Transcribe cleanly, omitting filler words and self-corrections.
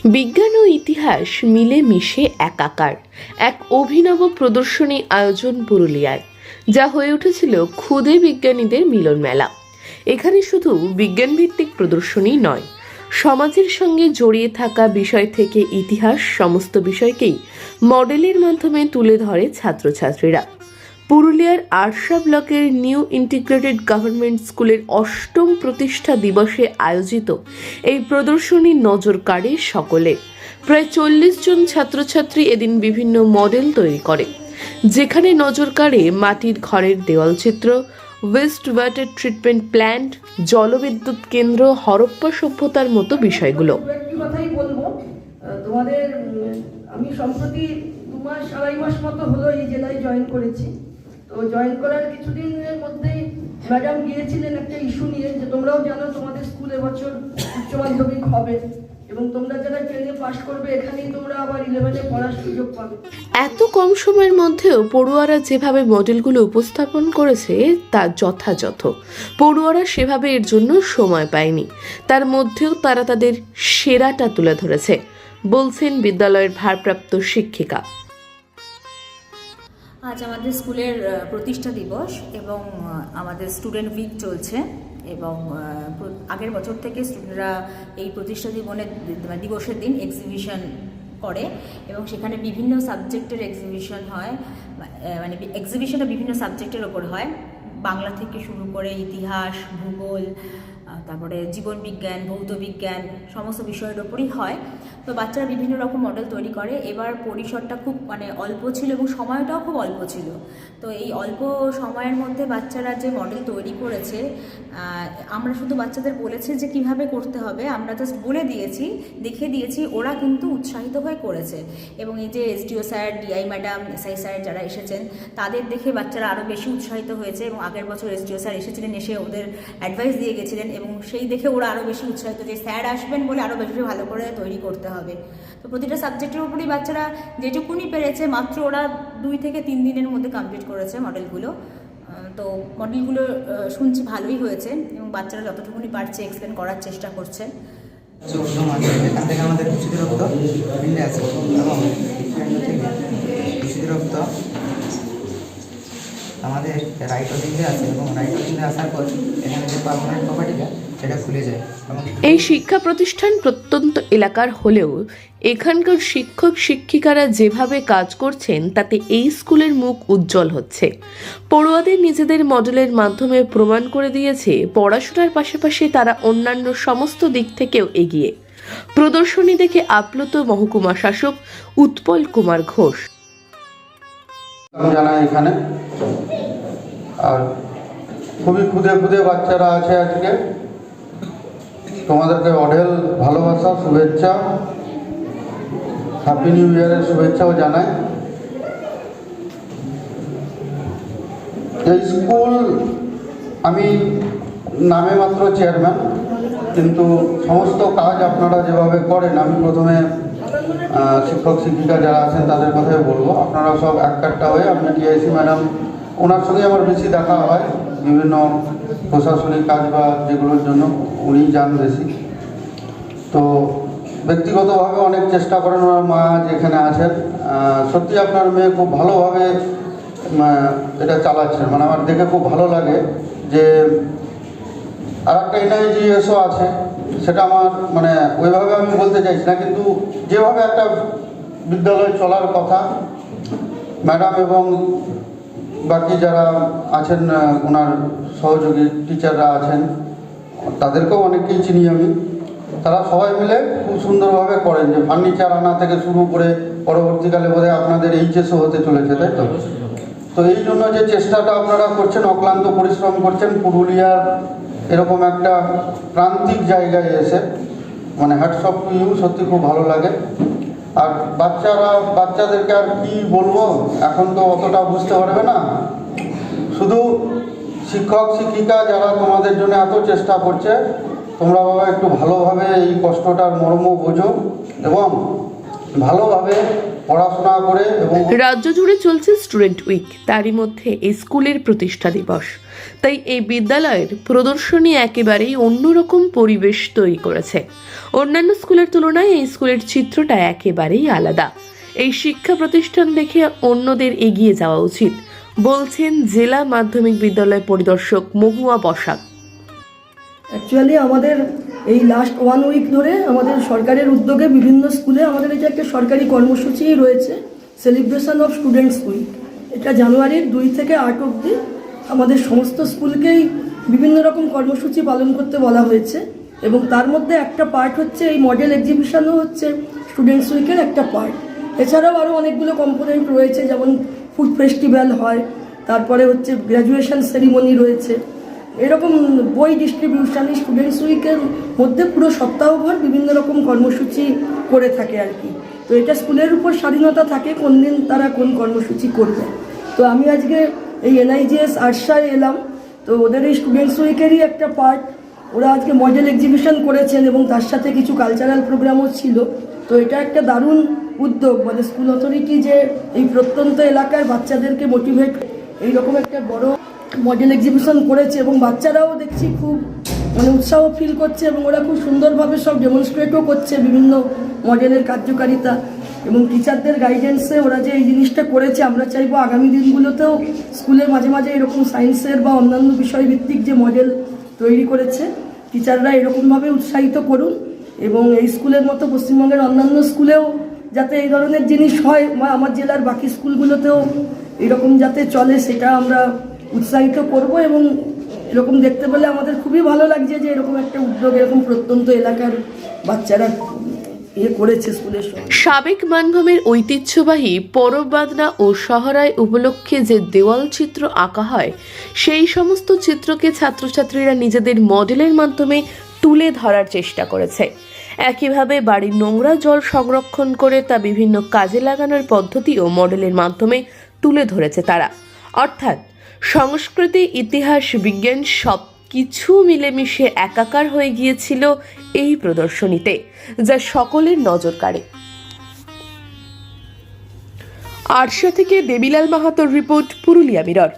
বিজ্ঞান ও ইতিহাস মিলে মিশে একাকার এক অভিনব প্রদর্শনী আয়োজন পুরুলিয়ায়, যা হয়ে উঠেছিল ক্ষুদে বিজ্ঞানীদের মিলন মেলা। এখানে শুধু বিজ্ঞান ভিত্তিক প্রদর্শনী নয়, সমাজের সঙ্গে জড়িয়ে থাকা বিষয় থেকে ইতিহাস সমস্ত বিষয়কেই মডেলের মাধ্যমে তুলে ধরে ছাত্রছাত্রীরা। পুরুলিয়ার আরশা ব্লকের নিউ ইন্টিগ্রেটেড গভর্নমেন্ট স্কুলের ৮ম প্রতিষ্ঠা দিবসে আয়োজিত এই প্রদর্শনী নজর কাড়ে সকলে। প্রায় ৪০ জন ছাত্রছাত্রী এদিন বিভিন্ন মডেল তৈরি করে, যেখানে নজর কাড়ে মাটির ঘরের দেওয়াল চিত্র, ওয়েস্ট ওয়াটার ট্রিটমেন্ট প্ল্যান্ট, জলবিদ্যুৎ কেন্দ্র, হরপ্পা সভ্যতার মতো বিষয়গুলো। তোমাদের আমি সম্প্রতি ২-২.৫ মাস মতো হলো এই জেলায় জয়েন করেছি। তো জয়েন করার কিছুদিনের মধ্যেই ম্যাডাম গিয়েছিলেন একটা ইস্যু নিয়ে, যে তোমরাও জানো তোমাদের স্কুল এবছর উচ্চ মাধ্যমিক হবে এবং তোমরা যারা 10-এ পাস করবে এখানেই তোমরা আবার 11-এ পড়ার সুযোগ পাবে। এত কম সময়ের মধ্যেও পড়ুয়ারা যেভাবে মডেলগুলো উপস্থাপন করেছে তা যথাযথ। পড়ুয়ারা সেভাবে এর জন্য সময় পায়নি, তার মধ্যেও তারা তাদের সেরাটা তুলে ধরেছে, বলছেন বিদ্যালয়ের ভারপ্রাপ্ত শিক্ষিকা। আজ আমাদের স্কুলের প্রতিষ্ঠা দিবস এবং আমাদের স্টুডেন্ট উইক চলছে এবং আগের বছর থেকে স্টুডেন্টরা এই প্রতিষ্ঠা দিবসের দিন এক্সিবিশন করে এবং সেখানে বিভিন্ন সাবজেক্টের এক্সিবিশন হয়। মানে এক্সিবিশনটা বিভিন্ন সাবজেক্টের ওপর হয়, বাংলা থেকে শুরু করে ইতিহাস, ভূগোল, তারপরে জীবন বিজ্ঞান, ভৌত বিজ্ঞান, সমস্ত বিষয়ের ওপরই হয়। তো বাচ্চারা বিভিন্ন রকম মডেল তৈরি করে। এবার পরিসরটা খুব অল্প ছিল এবং সময়টাও খুব অল্প ছিল। তো এই অল্প সময়ের মধ্যে বাচ্চারা যে মডেল তৈরি করেছে, আমরা শুধু বাচ্চাদের বলেছি যে কিভাবে করতে হবে, আমরা জাস্ট বলে দিয়েছি, দেখিয়ে দিয়েছি, ওরা কিন্তু উৎসাহিত হয়ে করেছে। এবং এই যে SDO sir, DI madam, SI sir যারা এসেছেন, তাদের দেখে বাচ্চারা আরও বেশি উৎসাহিত হয়েছে এবং আগের বছর এসডিও স্যার এসেছিলেন, এসে ওদের অ্যাডভাইস দিয়ে গেছিলেন এবং সেই দেখে ওরা আরও বেশি উৎসাহিত যে স্যার আসবেন বলে আরও বেশি ভালো করে তৈরি করতে হবে। তো প্রতিটা সাবজেক্টের উপরেই বাচ্চারা যেটুকুনি পেরেছে, মাত্র ওরা 2 থেকে 3 দিনের মধ্যে কমপ্লিট করেছে মডেলগুলো। তো মডেলগুলো শুনছি ভালোই হয়েছে এবং বাচ্চারা যতটুকুনি পারছে এক্সপ্লেন করার চেষ্টা করছে। এখান থেকে আমাদের কৃষি দপ্তর ফিল্ডে আছে এবং কৃষি দপ্তর আমাদের রাইট দিকে আছে এবং রাইট দিকে আসার পর এখানে যে পার্মানেন্ট প্রপার্টিটা সেটা খুলে যায়। এই শিক্ষা প্রতিষ্ঠান প্রত্যন্ত এলাকার হলেও এখানকার শিক্ষক শিক্ষিকারা যেভাবে কাজ করছেন তাতে এই স্কুলের মুখ উজ্জ্বল হচ্ছে। পড়ুয়াদের নিজেদের মডেলের মাধ্যমে প্রমাণ করে দিয়েছে পড়াশোনার পাশাপাশি তারা অন্যান্য সমস্ত দিক থেকেও এগিয়ে। প্রদর্শনী দেখে আপ্লুত মহকুমা শাসক উৎপল কুমার ঘোষ। জানাই এখানে আর খুবই ক্ষুদে বাচ্চারা আছে আজকে। তোমাদেরকে অঢেল ভালোবাসা, শুভেচ্ছা, হ্যাপি নিউ ইয়ারের শুভেচ্ছাও জানাই। এই স্কুল আমি নামে মাত্র চেয়ারম্যান, কিন্তু সমস্ত কাজ আপনারা যেভাবে করেন, আমি প্রথমে শিক্ষক শিক্ষিকা যারা আছেন তাদের কথাই বলবো। আপনারা সব এক কাট্টা হয়ে, আপনি টিআইসি ম্যাডাম, ওনার সঙ্গে আমার বেশি দেখা হয় বিভিন্ন প্রশাসনিক কাজ বা যেগুলোর জন্য, উনি যান বেশি। তো ব্যক্তিগতভাবে অনেক চেষ্টা করেন ওনার মা যেখানে আছেন। সত্যি আপনার মেয়ে খুব ভালোভাবে এটা চালাচ্ছেন, মানে আমার দেখে খুব ভালো লাগে। যে আর একটা এনআইজিএসও আছে, সেটা আমার মানে ওইভাবে আমি বলতে চাইছি না, কিন্তু যেভাবে একটা বিদ্যালয় চলার কথা, ম্যাডাম এবং বাকি যারা আছেন ওনার সহযোগী টিচাররা আছেন, তাদেরকেও অনেককেই চিনি আমি। তারা সবাই মিলে খুব সুন্দরভাবে করেন, যে ফার্নিচার আনা থেকে শুরু করে পরবর্তীকালে বোধহয় আপনাদের এইচএসও হতে চলেছে, তাই তো? তো এই জন্য যে চেষ্টাটা আপনারা করছেন, অক্লান্ত পরিশ্রম করছেন পুরুলিয়ার এরকম একটা প্রান্তিক জায়গায় এসে, মানে হ্যাটস অফ টু ইউ, সত্যি খুব ভালো লাগে। আর বাচ্চাদেরকে আর কি বলবো, এখন তো অতটা বুঝতে পারবে না। শুধু শিক্ষক শিক্ষিকা যারা তোমাদের জন্য এত চেষ্টা করছে, তোমরা বাবা একটু ভালোভাবে এই কষ্টটার মর্ম বোঝো এবং ভালোভাবে পড়াশোনা করে এবং রাজ্য জুড়ে চলছে স্টুডেন্ট উইক, তারই মধ্যে এই স্কুলের প্রতিষ্ঠা দিবস। তাই এই বিদ্যালয়ের প্রদর্শনী একেবারেই অন্যরকম পরিবেশ তৈরি করেছে। অন্যান্য স্কুলের তুলনায় এই স্কুলের চিত্রটা একেবারেই আলাদা। এই শিক্ষা প্রতিষ্ঠান দেখে অন্যদের এগিয়ে যাওয়া উচিত, বলছেন জেলা মাধ্যমিক বিদ্যালয় পরিদর্শক মহুয়া বসাক। অ্যাকচুয়ালি আমাদের এই লাস্ট 1 উইক ধরে আমাদের সরকারের উদ্যোগে বিভিন্ন স্কুলে আমাদের এটা একটা সরকারি কর্মসূচি রয়েছে, সেলিব্রেশন অফ স্টুডেন্টস উইক। এটা জানুয়ারির 2 থেকে 8 অবধি আমাদের সমস্ত স্কুলকেই বিভিন্ন রকম কর্মসূচি পালন করতে বলা হয়েছে, এবং তার মধ্যে একটা পার্ট হচ্ছে এই মডেল এক্সিবিশনও হচ্ছে স্টুডেন্টস উইকের একটা পার্ট। এছাড়াও আরও অনেকগুলো কম্পোনেন্ট রয়েছে, যেমন ফুড ফেস্টিভ্যাল হয়, তারপরে হচ্ছে গ্র্যাজুয়েশন সেরিমনি রয়েছে, এরকম বই ডিস্ট্রিবিউশন। এই স্টুডেন্টস উইকের মধ্যে পুরো সপ্তাহভর বিভিন্ন রকম কর্মসূচি করে থাকে আর কি। তো এটা স্কুলের উপর স্বাধীনতা থাকে কোন দিন তারা কোন কর্মসূচি করবে। তো আমি আজকে এই NIGS আরশায় এলাম, তো ওদের এই স্টুডেন্টস উইকেরই একটা পার্ট। ওরা আজকে মডেল এক্সিবিশন করেছেন এবং তার সাথে কিছু কালচারাল প্রোগ্রামও ছিল। তো এটা একটা দারুণ উদ্যোগ, মানে স্কুল অথরিটি যে এই প্রত্যন্ত এলাকার বাচ্চাদেরকে মোটিভেট এইরকম একটা বড় মডেল এক্সিবিশন করেছে, এবং বাচ্চারাও দেখছি খুব মানে উৎসাহ ফিল করছে, এবং ওরা খুব সুন্দরভাবে সব ডেমনস্ট্রেটও করছে বিভিন্ন মডেলের কার্যকারিতা, এবং টিচারদের গাইডেন্সে ওরা যে এই জিনিসটা করেছে। আমরা চাইবো আগামী দিনগুলোতেও স্কুলে মাঝে মাঝে এরকম সায়েন্সের বা অন্যান্য বিষয়ভিত্তিক যে মডেল তৈরি করেছে টিচাররা এরকমভাবে উৎসাহিত করুন, এবং এই স্কুলের মতো পশ্চিমবঙ্গের অন্যান্য স্কুলেও যাতে এই ধরনের জিনিস হয়, বা আমার জেলার বাকি স্কুলগুলোতেও এরকম যাতে চলে সেটা আমরা উৎসাহিত করব। এবং এরকম দেখতে পেলে আমাদের খুবই ভালো লাগছে যে এরকম একটা উদ্যোগ এরকম প্রত্যন্ত এলাকার বাচ্চারা করেছে স্কুলের সঙ্গে। সাবেক মানভূমের ঐতিহ্যবাহী পরববাদনা ও সহরায় উপলক্ষে যে দেওয়াল চিত্র আঁকা হয়, সেই সমস্ত চিত্রকে ছাত্রছাত্রীরা নিজেদের মডেলের মাধ্যমে তুলে ধরার চেষ্টা করেছে। একইভাবে বাড়ির নোংরা জল সংরক্ষণ করে তা বিভিন্ন কাজে লাগানোর পদ্ধতিও মডেলের মাধ্যমে তুলে ধরেছে তারা। অর্থাৎ সংস্কৃতি, ইতিহাস, বিজ্ঞান সব কিছু মিলেমিশে একাকার হয়ে গিয়েছিল এই প্রদর্শনীতে, যা সকলের নজর কাড়ে। আরশা থেকে দেবিলাল মাহাতোর রিপোর্ট, পুরুলিয়া মিরর।